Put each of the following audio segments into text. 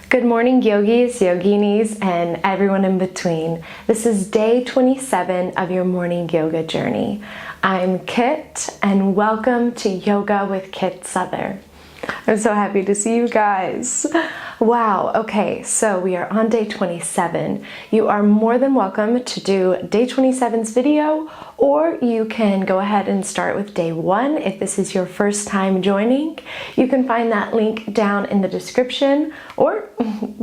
Good morning, yogis, yoginis, and everyone in between. This is day 27 of your morning yoga journey. I'm Kit, and welcome to Yoga with Kit Souther. I'm so happy to see you guys. Wow, okay, so we are on day 27. You are more than welcome to do day 27's video, or you can go ahead and start with day 1 if this is your first time joining. You can find that link down in the description, or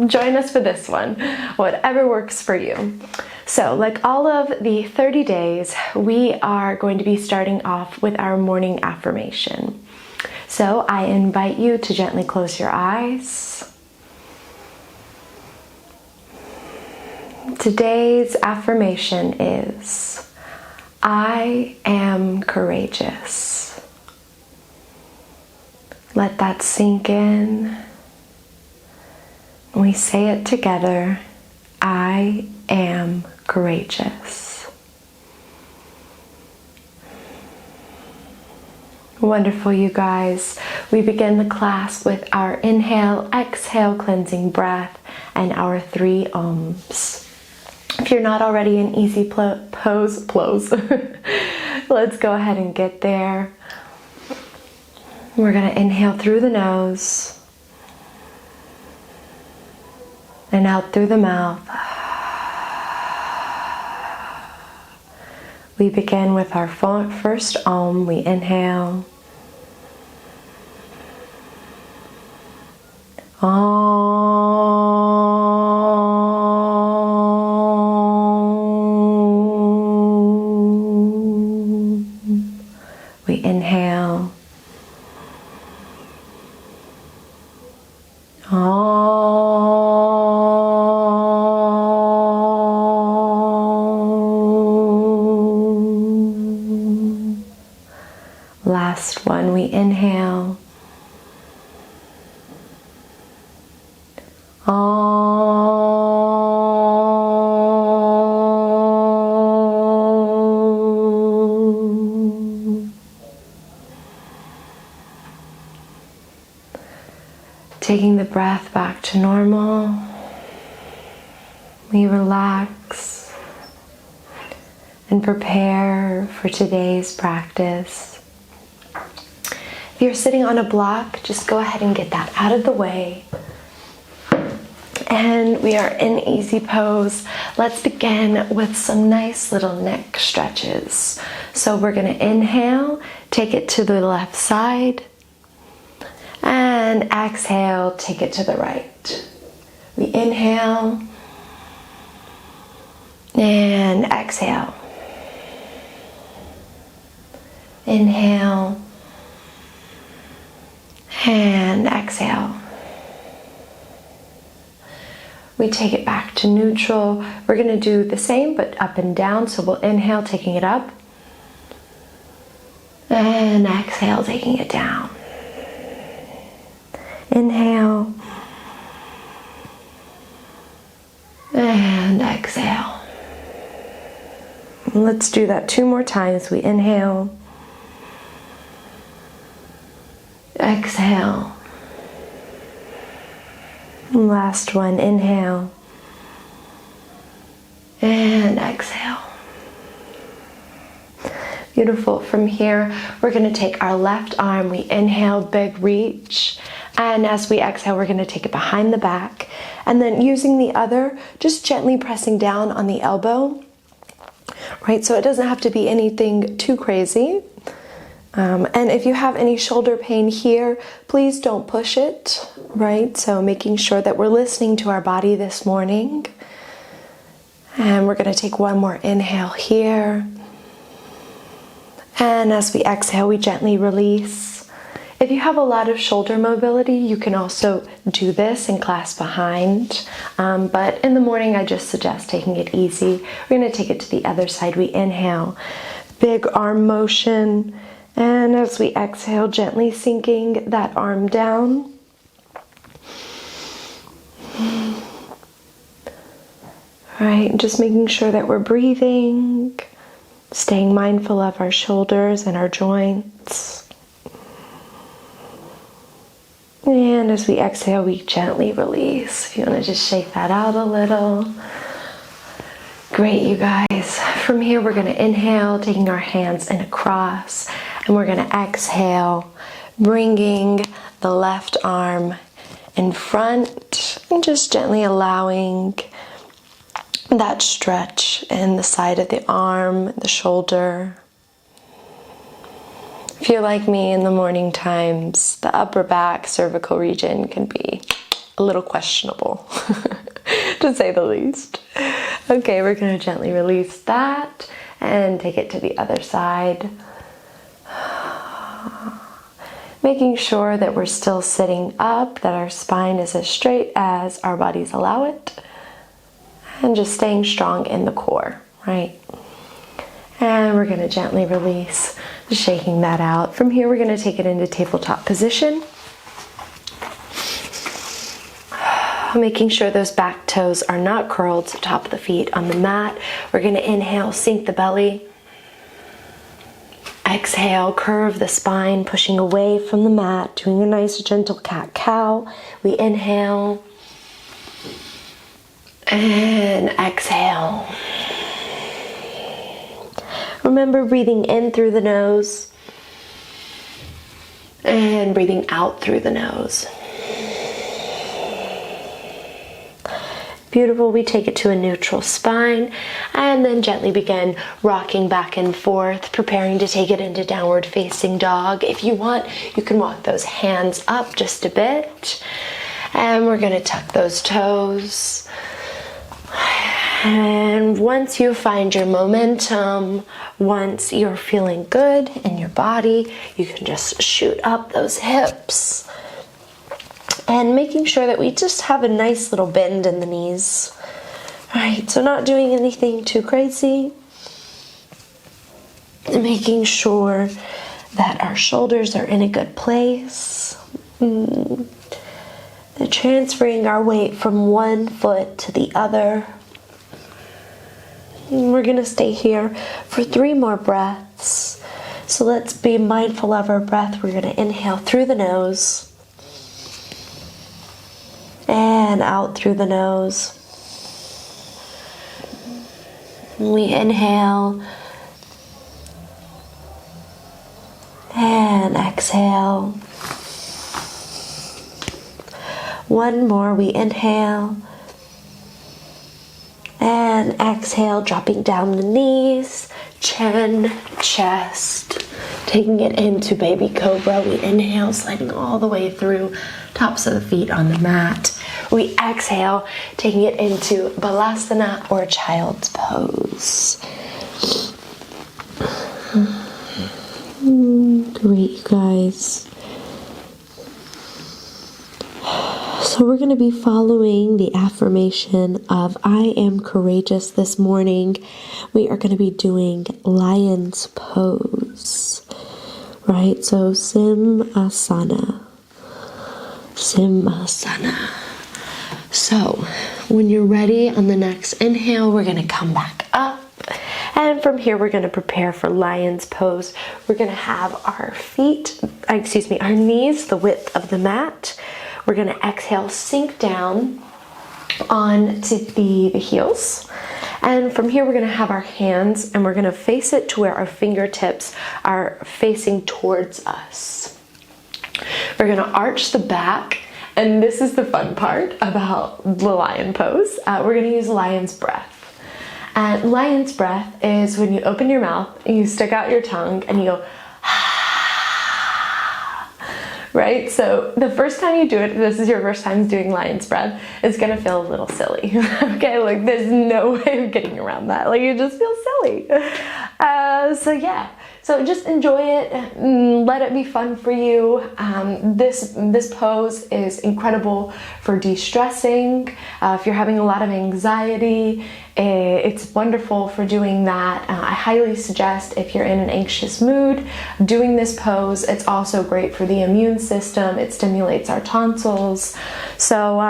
join us for this one, whatever works for you. So, like all of the 30 days, we are going to be starting off with our morning affirmation. So I invite you to gently close your eyes. Today's affirmation is, I am courageous. Let that sink in. We say it together, I am courageous. Wonderful, you guys. We begin the class with our inhale, exhale, cleansing breath, and our 3 ohms. If you're not already in easy pose, let's go ahead and get there. We're going to inhale through the nose and out through the mouth. We begin with our first Om. We inhale. Om. We inhale. Om. Last one, we inhale. Taking the breath back to normal, we relax and prepare for today's practice. If you're sitting on a block, just go ahead and get that out of the way. And we are in easy pose. Let's begin with some nice little neck stretches. So we're going to inhale, take it to the left side, and exhale, take it to the right. We inhale and exhale. Inhale and exhale. We take it back to neutral. We're going to do the same but up and down. So we'll inhale, taking it up, and exhale, taking it down. Inhale and exhale. Let's do that 2 more times. We inhale, exhale. Last one, inhale and exhale. Beautiful. From here, we're going to take our left arm. We inhale, big reach. And as we exhale, we're going to take it behind the back. And then using the other, just gently pressing down on the elbow. Right? So it doesn't have to be anything too crazy. And if you have any shoulder pain here, please don't push it. Right? So making sure that we're listening to our body this morning. And we're going to take one more inhale here. And as we exhale, we gently release. If you have a lot of shoulder mobility, you can also do this and clasp behind. But in the morning, I just suggest taking it easy. We're going to take it to the other side. We inhale, big arm motion. And as we exhale, gently sinking that arm down. All right, just making sure that we're breathing, staying mindful of our shoulders and our joints. And as we exhale, we gently release. If you want to just shake that out a little. Great, you guys. From here, we're going to inhale, taking our hands in a cross, and we're going to exhale, bringing the left arm in front and just gently allowing that stretch in the side of the arm, the shoulder. If you're like me in the morning times, the upper back cervical region can be a little questionable, to say the least. Okay, we're going to gently release that and take it to the other side. Making sure that we're still sitting up, that our spine is as straight as our bodies allow it. And just staying strong in the core, right? And we're going to gently release, just shaking that out. From here, we're going to take it into tabletop position. Making sure those back toes are not curled to the top of the feet on the mat. We're going to inhale, sink the belly. Exhale, curve the spine, pushing away from the mat, doing a nice gentle cat-cow. We inhale and exhale. Remember breathing in through the nose and breathing out through the nose. Beautiful. We take it to a neutral spine and then gently begin rocking back and forth, preparing to take it into downward facing dog. If you want, you can walk those hands up just a bit. And we're going to tuck those toes. And once you find your momentum, once you're feeling good in your body, you can just shoot up those hips. And making sure that we just have a nice little bend in the knees. All right, so not doing anything too crazy. And making sure that our shoulders are in a good place. And transferring our weight from one foot to the other. And we're going to stay here for 3 more breaths. So let's be mindful of our breath. We're going to inhale through the nose. And out through the nose. We inhale. And exhale. One more. We inhale. And exhale, dropping down the knees, chin, chest. Taking it into baby cobra. We inhale, sliding all the way through, tops of the feet on the mat. We exhale, taking it into balasana or child's pose. Great, you guys. So we're going to be following the affirmation of I am courageous this morning. We are going to be doing lion's pose, right? So Simhasana. Simhasana. So when you're ready on the next inhale, we're going to come back up. And from here, we're going to prepare for lion's pose. We're going to have our knees the width of the mat. We're going to exhale, sink down onto the heels. And from here, we're going to have our hands and we're going to face it to where our fingertips are facing towards us. We're going to arch the back. And this is the fun part about the lion pose. We're going to use lion's breath. And lion's breath is when you open your mouth and you stick out your tongue and you go, right? So the first time you do it, if this is your first time doing lion's breath, it's gonna feel a little silly, okay? Like there's no way of getting around that. Like you just feel silly. So just enjoy it, let it be fun for you. This pose is incredible for de-stressing. If you're having a lot of anxiety, it's wonderful for doing that. I highly suggest if you're in an anxious mood, doing this pose. It's also great for the immune system. It stimulates our tonsils. So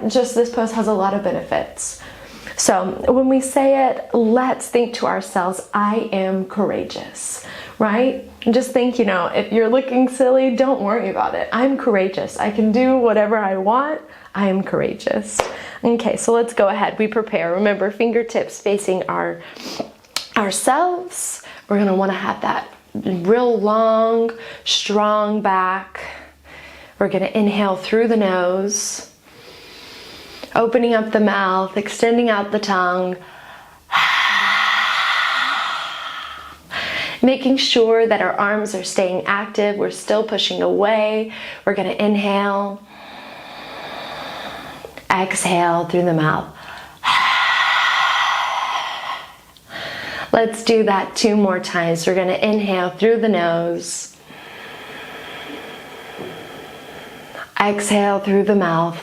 just this pose has a lot of benefits. So when we say it, let's think to ourselves, I am courageous. right? And just think, if you're looking silly, don't worry about it. I'm courageous. I can do whatever I want. I am courageous. Okay, so let's go ahead. We prepare. Remember, fingertips facing ourselves. We're going to want to have that real long, strong back. We're going to inhale through the nose, opening up the mouth, extending out the tongue. Making sure that our arms are staying active. We're still pushing away. We're going to inhale. Exhale through the mouth. Let's do that 2 more times. We're going to inhale through the nose. Exhale through the mouth.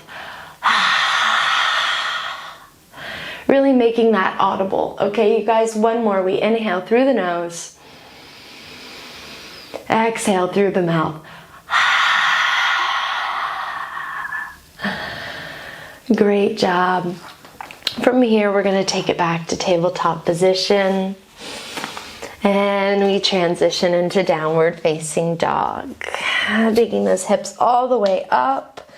Really making that audible. Okay, you guys, 1 more. We inhale through the nose. Exhale through the mouth. Great job. From here, we're going to take it back to tabletop position. And we transition into downward facing dog. Taking those hips all the way up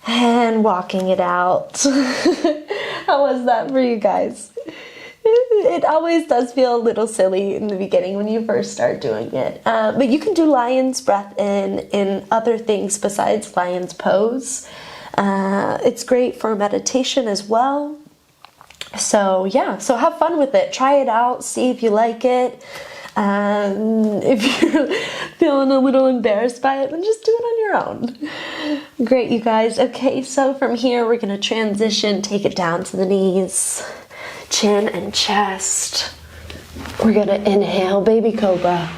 and walking it out. How was that for you guys? It always does feel a little silly in the beginning when you first start doing it. But you can do lion's breath in other things besides lion's pose. It's great for meditation as well. So yeah, so have fun with it. Try it out. See if you like it. If you're feeling a little embarrassed by it, then just do it on your own. Great, you guys. Okay, so from here we're going to transition. Take it down to the knees. Chin and chest. We're going to inhale, baby cobra.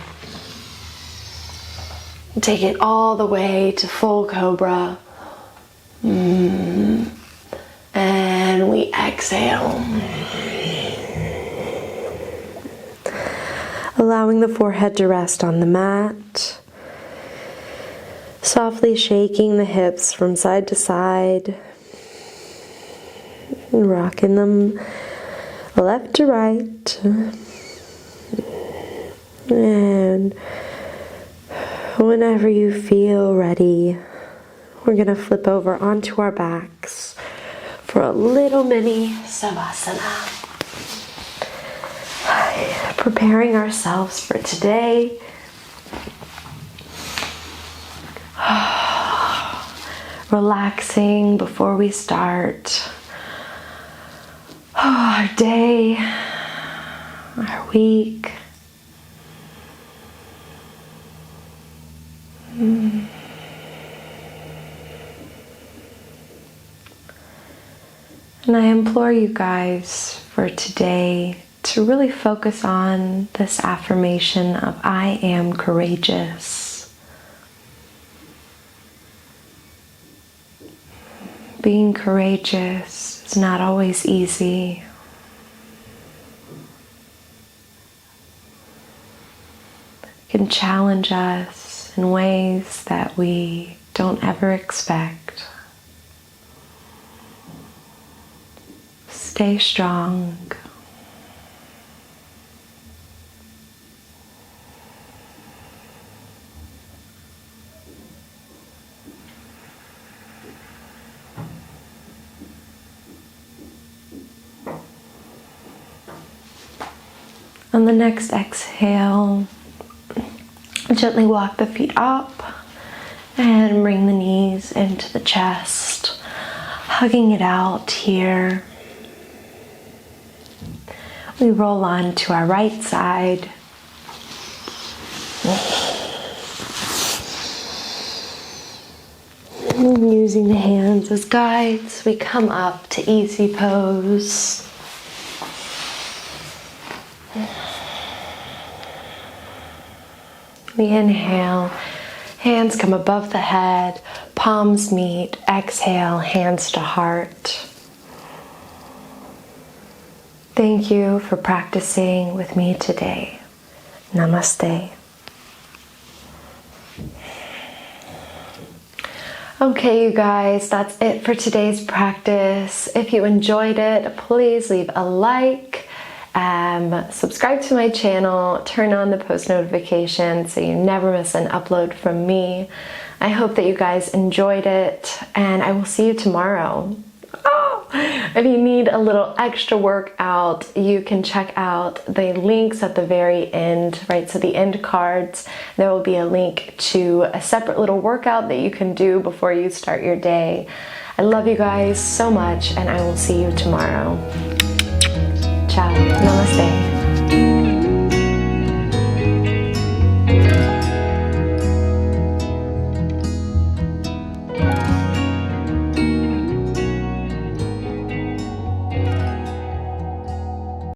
Take it all the way to full cobra. And we exhale. Allowing the forehead to rest on the mat. Softly shaking the hips from side to side. And rocking them left to right. And whenever you feel ready, we're going to flip over onto our backs for a little mini savasana. Preparing ourselves for today. Relaxing before we start our day, our week. And I implore you guys for today to really focus on this affirmation of I am courageous. Being courageous is not always easy. It can challenge us in ways that we don't ever expect. Stay strong. On the next exhale, gently walk the feet up and bring the knees into the chest, hugging it out here. We roll on to our right side. And using the hands as guides, we come up to easy pose. We inhale, hands come above the head, palms meet, exhale, hands to heart. Thank you for practicing with me today. Namaste. Okay, you guys, that's it for today's practice. If you enjoyed it, please leave a like Subscribe to my channel, turn on the post notifications so you never miss an upload from me. I hope that you guys enjoyed it, and I will see you tomorrow. If you need a little extra workout, you can check out the links at the very end, right? So the end cards, there will be a link to a separate little workout that you can do before you start your day. I love you guys so much, and I will see you tomorrow. Ciao. Namaste.